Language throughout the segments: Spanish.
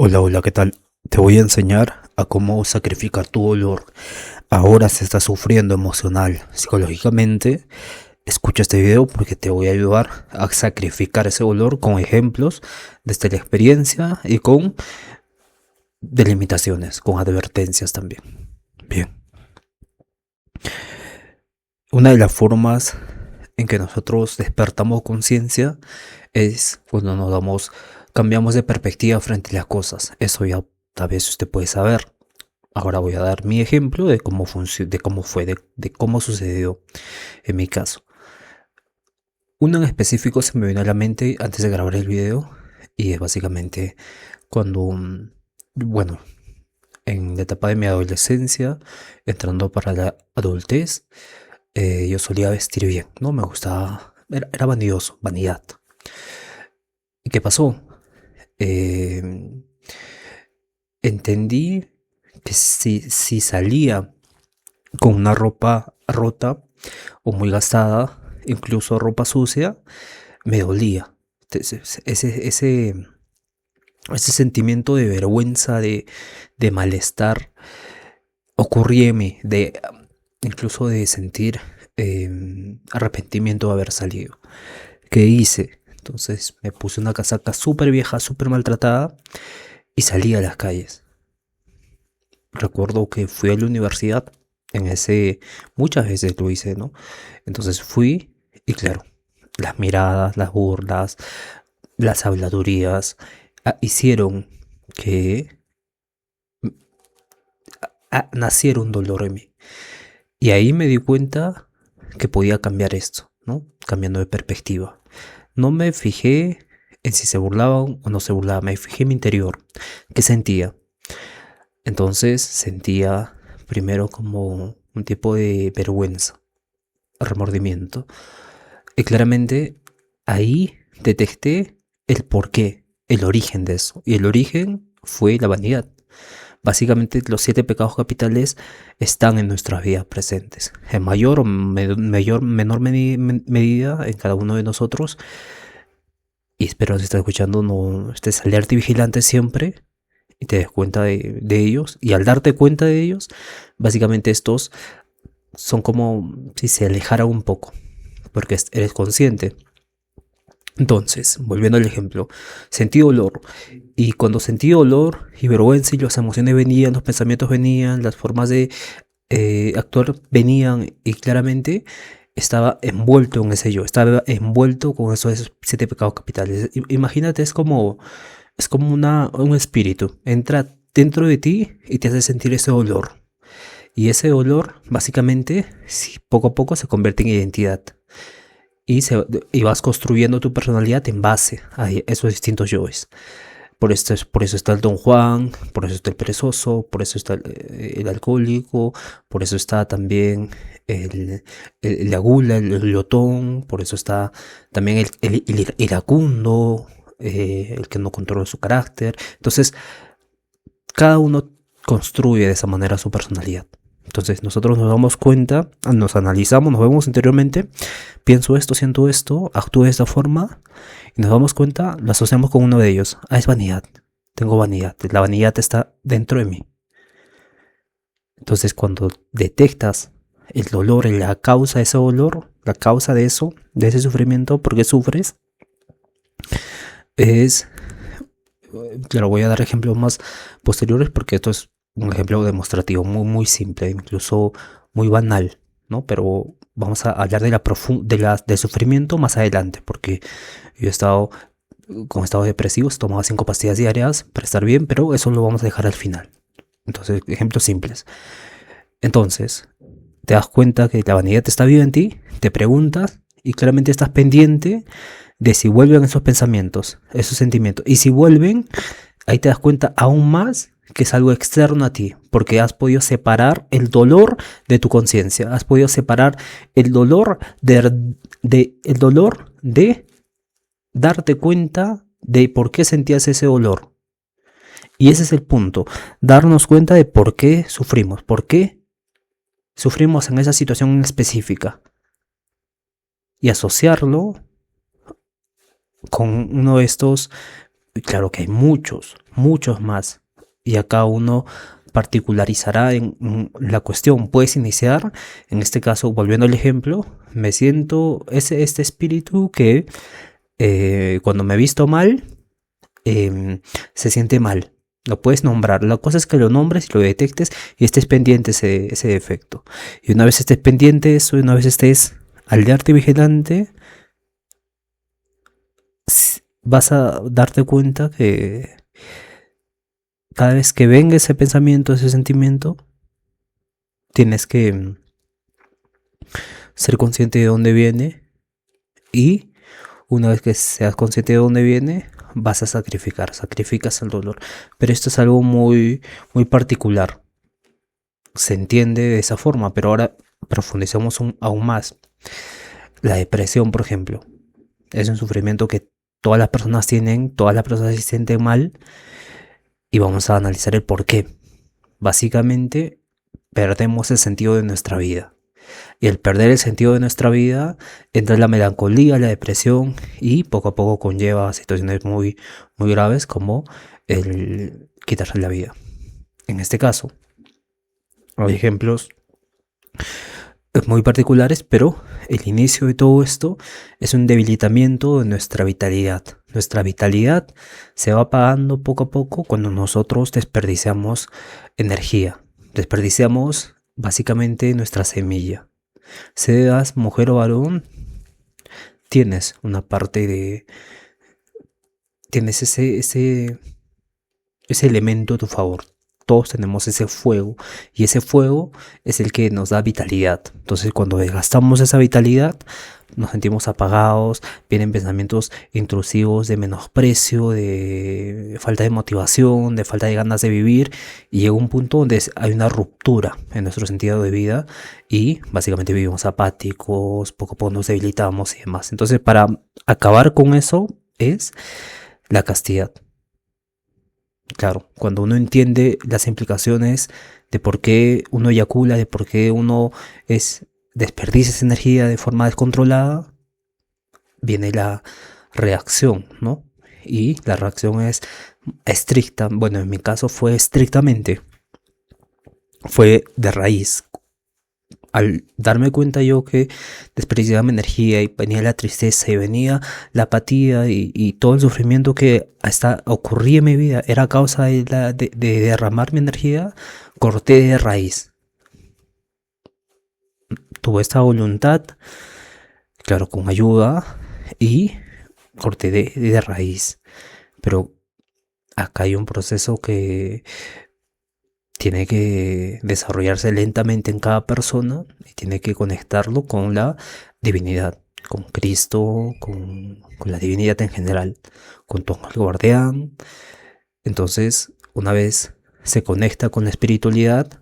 Hola, hola, ¿qué tal? Te voy a enseñar a cómo sacrificar tu dolor. Ahora se está sufriendo emocional, psicológicamente. Escucha este video porque te voy a ayudar a sacrificar ese dolor con ejemplos desde la experiencia y con delimitaciones, con advertencias también. Bien, una de las formas en que nosotros despertamos conciencia es cuando cambiamos de perspectiva frente a las cosas. Eso ya tal vez usted puede saber. Ahora voy a dar mi ejemplo de cómo de cómo sucedió en mi caso. Uno en específico se me vino a la mente antes de grabar el video y es básicamente cuando, bueno, en la etapa de mi adolescencia, entrando para la adultez, yo solía vestir bien, ¿no? Me gustaba, era vanidoso, vanidad. ¿Y qué pasó? Eh, Entendí que si salía con una ropa rota o muy gastada, incluso ropa sucia, me dolía. Ese sentimiento de vergüenza, de malestar, ocurría en mí, incluso de sentir arrepentimiento de haber salido. ¿Qué hice? Entonces me puse una casaca súper vieja, súper maltratada y salí a las calles. Recuerdo que fui a la universidad, muchas veces lo hice, ¿no? Entonces fui y claro, las miradas, las burlas, las habladurías hicieron que naciera un dolor en mí. Y ahí me di cuenta que podía cambiar esto, ¿no? Cambiando de perspectiva. No me fijé en si se burlaban o no se burlaban, me fijé en mi interior, qué sentía. Entonces sentía primero como un tipo de vergüenza, remordimiento. Y claramente ahí detecté el porqué, el origen de eso. Y el origen fue la vanidad. Básicamente los 7 pecados capitales están en nuestras vidas presentes. En mayor o menor medida en cada uno de nosotros. Y espero que si estás escuchando no estés alerta y vigilante siempre y te des cuenta de ellos. Y al darte cuenta de ellos, básicamente estos son como si se alejaran un poco, porque eres consciente. Entonces, volviendo al ejemplo, sentí dolor. Y cuando sentí dolor y vergüenza y las emociones venían, los pensamientos venían, las formas de actuar venían y claramente estaba envuelto en ese yo, estaba envuelto con esos 7 pecados capitales. Imagínate, es como un espíritu, entra dentro de ti y te hace sentir ese dolor. Y ese dolor, básicamente, poco a poco se convierte en identidad. Y vas construyendo tu personalidad en base a esos distintos yoes. Por eso está el Don Juan, por eso está el perezoso, por eso está el alcohólico, por eso está también la gula, el glotón, por eso está también el iracundo, el que no controla su carácter. Entonces, cada uno construye de esa manera su personalidad. Entonces nosotros nos damos cuenta, nos analizamos, nos vemos interiormente, pienso esto, siento esto, actúo de esta forma y nos damos cuenta, lo asociamos con uno de ellos. Es vanidad, tengo vanidad, la vanidad está dentro de mí. Entonces cuando detectas el dolor, la causa de ese dolor, la causa de eso, de ese sufrimiento, por qué sufres, claro, voy a dar ejemplos más posteriores porque esto es un ejemplo demostrativo muy, muy simple, incluso muy banal, ¿no? Pero vamos a hablar del sufrimiento más adelante, porque yo he estado con estados depresivos, tomaba 5 pastillas diarias para estar bien, pero eso lo vamos a dejar al final. Entonces, ejemplos simples. Entonces, te das cuenta que la vanidad está viva en ti, te preguntas y claramente estás pendiente de si vuelven esos pensamientos, esos sentimientos. Y si vuelven, ahí te das cuenta aún más que es algo externo a ti, porque has podido separar el dolor de tu conciencia, has podido separar el dolor el dolor de darte cuenta de por qué sentías ese dolor. Y ese es el punto, darnos cuenta de por qué sufrimos en esa situación específica y asociarlo con uno de estos Y claro que hay muchos, muchos más. Y acá uno particularizará en la cuestión. Puedes iniciar, en este caso, volviendo al ejemplo, me siento este espíritu que cuando me he visto mal, se siente mal. Lo puedes nombrar. La cosa es que lo nombres y lo detectes y estés pendiente ese defecto. Y una vez estés pendiente de eso, y una vez estés alerta y vigilante, vas a darte cuenta que cada vez que venga ese pensamiento, ese sentimiento, tienes que ser consciente de dónde viene y una vez que seas consciente de dónde viene, vas a sacrificas el dolor. Pero esto es algo muy, muy particular. Se entiende de esa forma, pero ahora profundizamos aún más. La depresión, por ejemplo, es un sufrimiento que todas las personas tienen, todas las personas se sienten mal y vamos a analizar el por qué. Básicamente, perdemos el sentido de nuestra vida. Y al perder el sentido de nuestra vida, entra la melancolía, la depresión y poco a poco conlleva situaciones muy, muy graves como el quitarse la vida. En este caso, hay ejemplos muy particulares, pero el inicio de todo esto es un debilitamiento de nuestra vitalidad. Nuestra vitalidad se va apagando poco a poco cuando nosotros desperdiciamos energía. Desperdiciamos básicamente nuestra semilla. Seas mujer o varón, tienes una parte de... Tienes ese elemento a tu favor. Todos tenemos ese fuego y ese fuego es el que nos da vitalidad. Entonces cuando desgastamos esa vitalidad nos sentimos apagados, vienen pensamientos intrusivos de menosprecio, de falta de motivación, de falta de ganas de vivir y llega un punto donde hay una ruptura en nuestro sentido de vida y básicamente vivimos apáticos, poco a poco nos debilitamos y demás. Entonces para acabar con eso es la castidad. Claro, cuando uno entiende las implicaciones de por qué uno eyacula, de por qué uno desperdicia esa energía de forma descontrolada, viene la reacción, ¿no? Y la reacción es estricta, bueno, en mi caso fue estrictamente, fue de raíz. Al darme cuenta yo que desperdiciaba mi energía y venía la tristeza y venía la apatía y todo el sufrimiento que hasta ocurría en mi vida era a causa de derramar mi energía, corté de raíz. Tuve esta voluntad, claro, con ayuda y corté de raíz. Pero acá hay un proceso que tiene que desarrollarse lentamente en cada persona y tiene que conectarlo con la divinidad, con Cristo, con la divinidad en general, con tu ángel guardián. Entonces, una vez se conecta con la espiritualidad,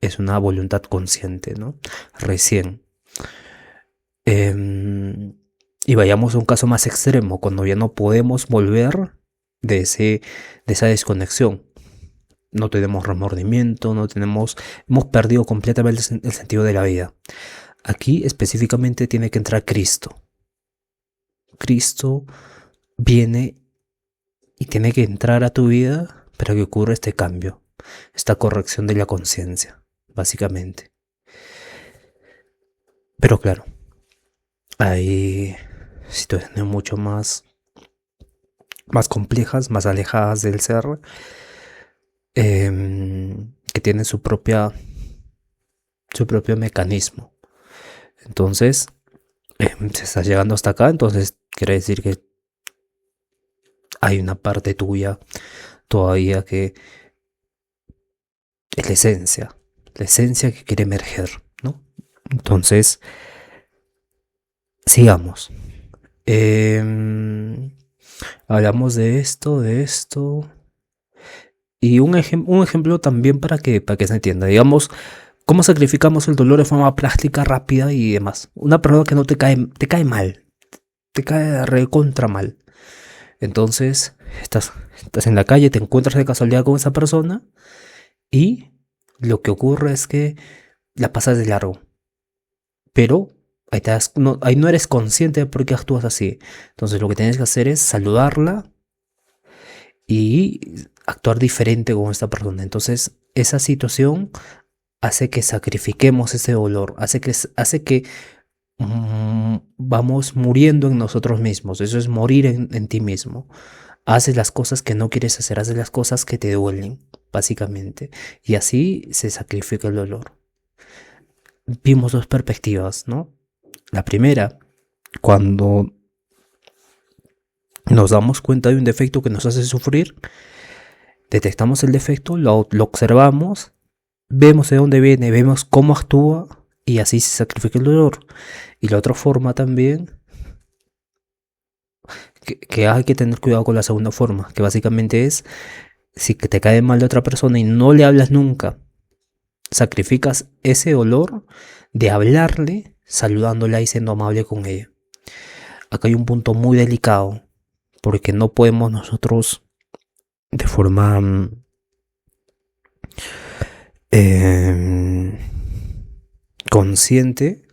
es una voluntad consciente, ¿no? Recién. Y vayamos a un caso más extremo, cuando ya no podemos volver de esa desconexión. No tenemos remordimiento, hemos perdido completamente el sentido de la vida. Aquí específicamente tiene que entrar Cristo. Cristo viene y tiene que entrar a tu vida para que ocurra este cambio, esta corrección de la conciencia, básicamente. Pero claro, hay situaciones mucho más complejas, más alejadas del ser, que tienen su propio mecanismo. Entonces, si estás llegando hasta acá, entonces quiere decir que hay una parte tuya todavía que es la esencia que quiere emerger, ¿no? Entonces, sigamos. Hablamos de esto. Y un ejemplo también para que se entienda. Digamos, cómo sacrificamos el dolor de forma plástica, rápida y demás. Una persona que no te cae mal. Te cae recontra mal. Entonces, estás en la calle, te encuentras de casualidad con esa persona y lo que ocurre es que la pasas de largo. Pero ahí no eres consciente de por qué actúas así. Entonces lo que tienes que hacer es saludarla y actuar diferente con esta persona. Entonces, esa situación hace que sacrifiquemos ese dolor, hace que vamos muriendo en nosotros mismos. Eso es morir en ti mismo. Haces las cosas que no quieres hacer, haces las cosas que te duelen, básicamente. Y así se sacrifica el dolor. Vimos dos perspectivas, ¿no? La primera, cuando nos damos cuenta de un defecto que nos hace sufrir, detectamos el defecto, lo observamos, vemos de dónde viene, vemos cómo actúa y así se sacrifica el dolor. Y la otra forma también, que hay que tener cuidado con la segunda forma, que básicamente es, si te cae mal de otra persona y no le hablas nunca, sacrificas ese dolor de hablarle, saludándola y siendo amable con ella. Acá hay un punto muy delicado, porque no podemos nosotros de forma consciente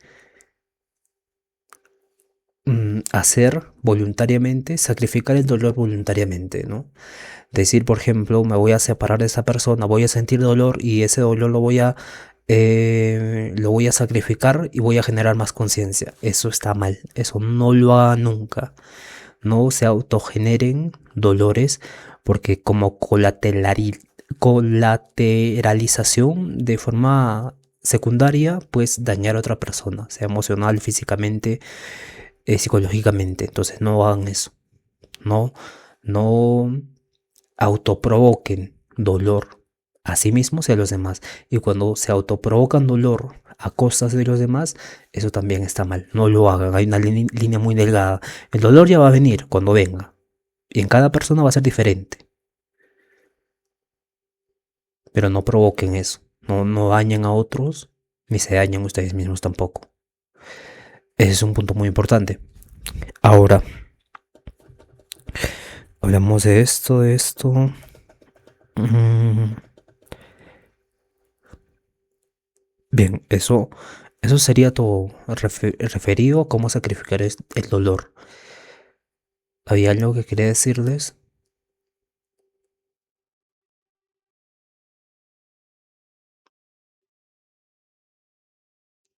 hacer voluntariamente, sacrificar el dolor voluntariamente, ¿no? Decir, por ejemplo, me voy a separar de esa persona, voy a sentir dolor y ese dolor lo voy a sacrificar y voy a generar más conciencia. Eso está mal, eso no lo haga nunca. No se autogeneren dolores porque como colateralización de forma secundaria puedes dañar a otra persona, sea emocional, físicamente, psicológicamente. Entonces no hagan eso. No, no autoprovoquen dolor a sí mismos y a los demás. Y cuando se autoprovocan dolor a costas de los demás, eso también está mal. No lo hagan. Hay una línea muy delgada. El dolor ya va a venir cuando venga. Y en cada persona va a ser diferente. Pero no provoquen eso. No dañen a otros, ni se dañen ustedes mismos tampoco. Ese es un punto muy importante. Ahora, hablamos de esto, de esto. Bien, eso sería todo referido a cómo sacrificar el dolor. ¿Había algo que quería decirles?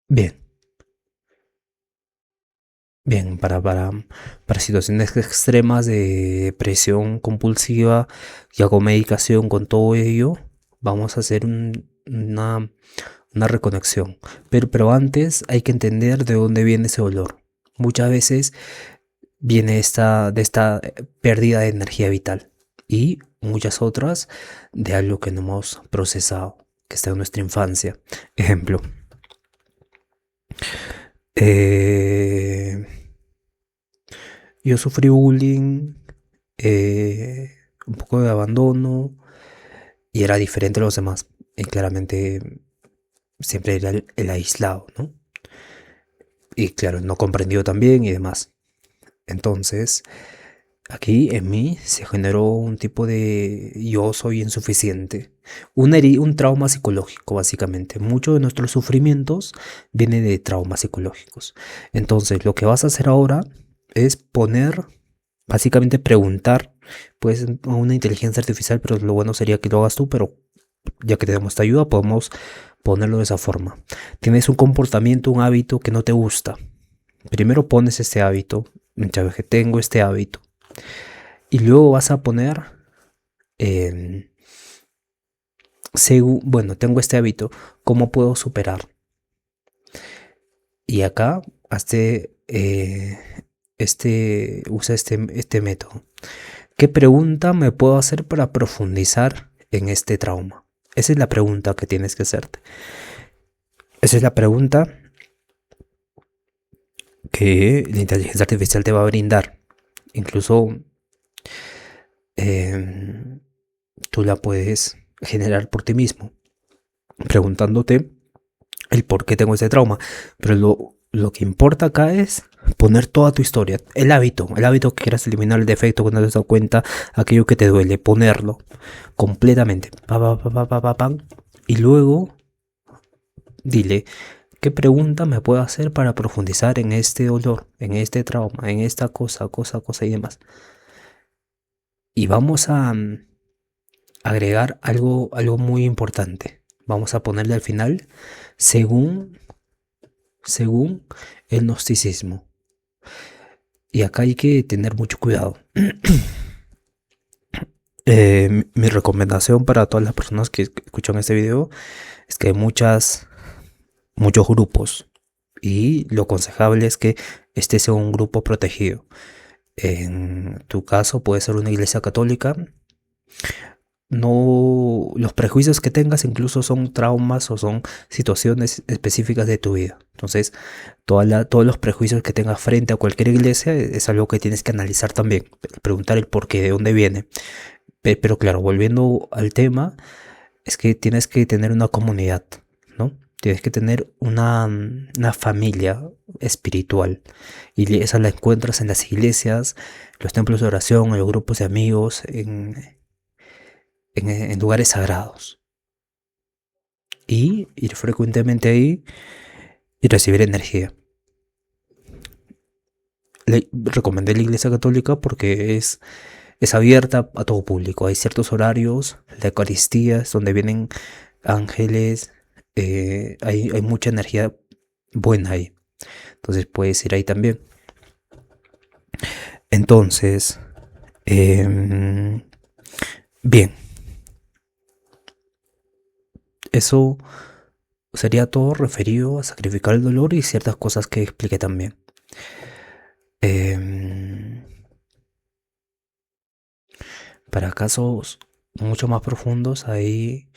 Bien, bien, para situaciones extremas de presión compulsiva, ya con medicación, con todo ello, vamos a hacer una reconexión. Pero antes hay que entender de dónde viene ese dolor. Muchas veces viene de esta pérdida de energía vital y muchas otras de algo que no hemos procesado, que está en nuestra infancia. Ejemplo, yo sufrí bullying, un poco de abandono y era diferente a los demás. Y claramente siempre era el aislado, ¿no? Y claro, no comprendido también y demás. Entonces, aquí en mí se generó un tipo de yo soy insuficiente, un trauma psicológico básicamente. Muchos de nuestros sufrimientos vienen de traumas psicológicos. Entonces lo que vas a hacer ahora es básicamente preguntar, pues a una inteligencia artificial, pero lo bueno sería que lo hagas tú, pero ya que tenemos esta ayuda podemos ponerlo de esa forma. Tienes un comportamiento, un hábito que no te gusta. Primero pones este hábito, ya que tengo este hábito. Y luego vas a poner, bueno, tengo este hábito, ¿cómo puedo superar? Y acá usa este método. ¿Qué pregunta me puedo hacer para profundizar en este trauma? Esa es la pregunta que tienes que hacerte. Esa es la pregunta que la inteligencia artificial te va a brindar. Incluso tú la puedes generar por ti mismo, preguntándote el por qué tengo este trauma. Pero lo que importa acá es poner toda tu historia, el hábito que quieras eliminar, el defecto que no te has dado cuenta, aquello que te duele, ponerlo completamente. Y luego dile, ¿qué pregunta me puedo hacer para profundizar en este dolor, en este trauma, en esta cosa y demás? Y vamos a agregar algo muy importante. Vamos a ponerle al final según el gnosticismo. Y acá hay que tener mucho cuidado. Mi recomendación para todas las personas que escuchan este video es que hay muchos grupos, y lo aconsejable es que este sea un grupo protegido. En tu caso puede ser una iglesia católica. No, los prejuicios que tengas incluso son traumas o son situaciones específicas de tu vida. Entonces, todos los prejuicios que tengas frente a cualquier iglesia es algo que tienes que analizar también. Preguntar el por qué, de dónde viene. Pero claro, volviendo al tema, es que tienes que tener una comunidad, ¿no? Tienes que tener una familia espiritual. Y esa la encuentras en las iglesias, los templos de oración, en los grupos de amigos, en lugares sagrados. Y ir frecuentemente ahí y recibir energía. Recomendé la iglesia católica porque es abierta a todo público. Hay ciertos horarios, la Eucaristía es donde vienen ángeles, hay mucha energía buena ahí. Entonces puedes ir ahí también. Entonces, bien. Eso sería todo referido a sacrificar el dolor y ciertas cosas que expliqué también. Para casos mucho más profundos hay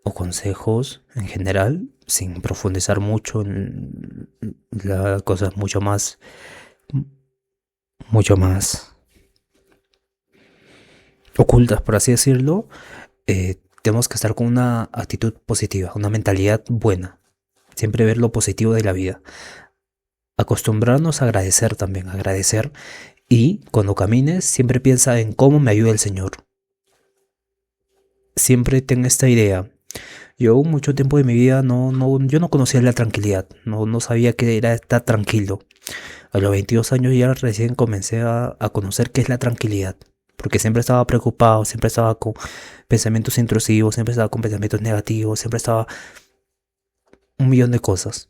o consejos en general, sin profundizar mucho en las cosas mucho más ocultas, por así decirlo. Tenemos que estar con una actitud positiva, una mentalidad buena. Siempre ver lo positivo de la vida. Acostumbrarnos a agradecer también, agradecer. Y cuando camines, siempre piensa en cómo me ayuda el Señor. Siempre ten esta idea. Yo mucho tiempo de mi vida yo no conocía la tranquilidad. No sabía qué era estar tranquilo. A los 22 años ya recién comencé a conocer qué es la tranquilidad. Porque siempre estaba preocupado, siempre estaba con pensamientos intrusivos, siempre estaba con pensamientos negativos, siempre estaba un millón de cosas.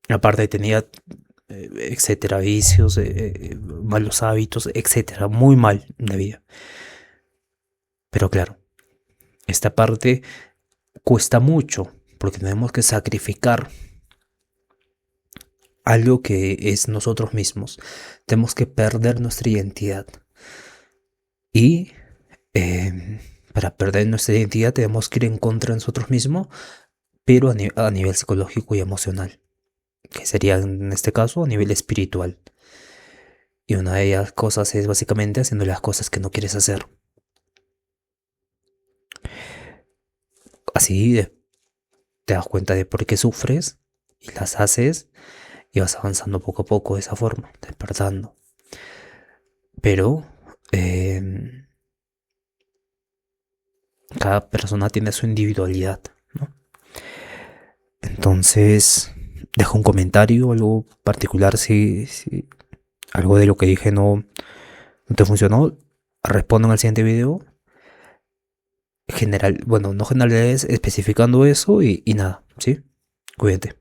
Aparte tenía, etcétera, vicios, malos hábitos, etcétera, muy mal en la vida. Pero claro, esta parte cuesta mucho porque tenemos que sacrificar algo que es nosotros mismos. Tenemos que perder nuestra identidad. Y para perder nuestra identidad tenemos que ir en contra de nosotros mismos, pero a nivel psicológico y emocional, que sería en este caso a nivel espiritual. Y una de ellas cosas es básicamente haciendo las cosas que no quieres hacer. Así te das cuenta de por qué sufres y las haces y vas avanzando poco a poco de esa forma, despertando. Pero cada persona tiene su individualidad, ¿no? Entonces, deja un comentario, algo particular, si algo de lo que dije no te funcionó, respondo en el siguiente video. No generales, especificando eso y nada, ¿sí? Cuídate.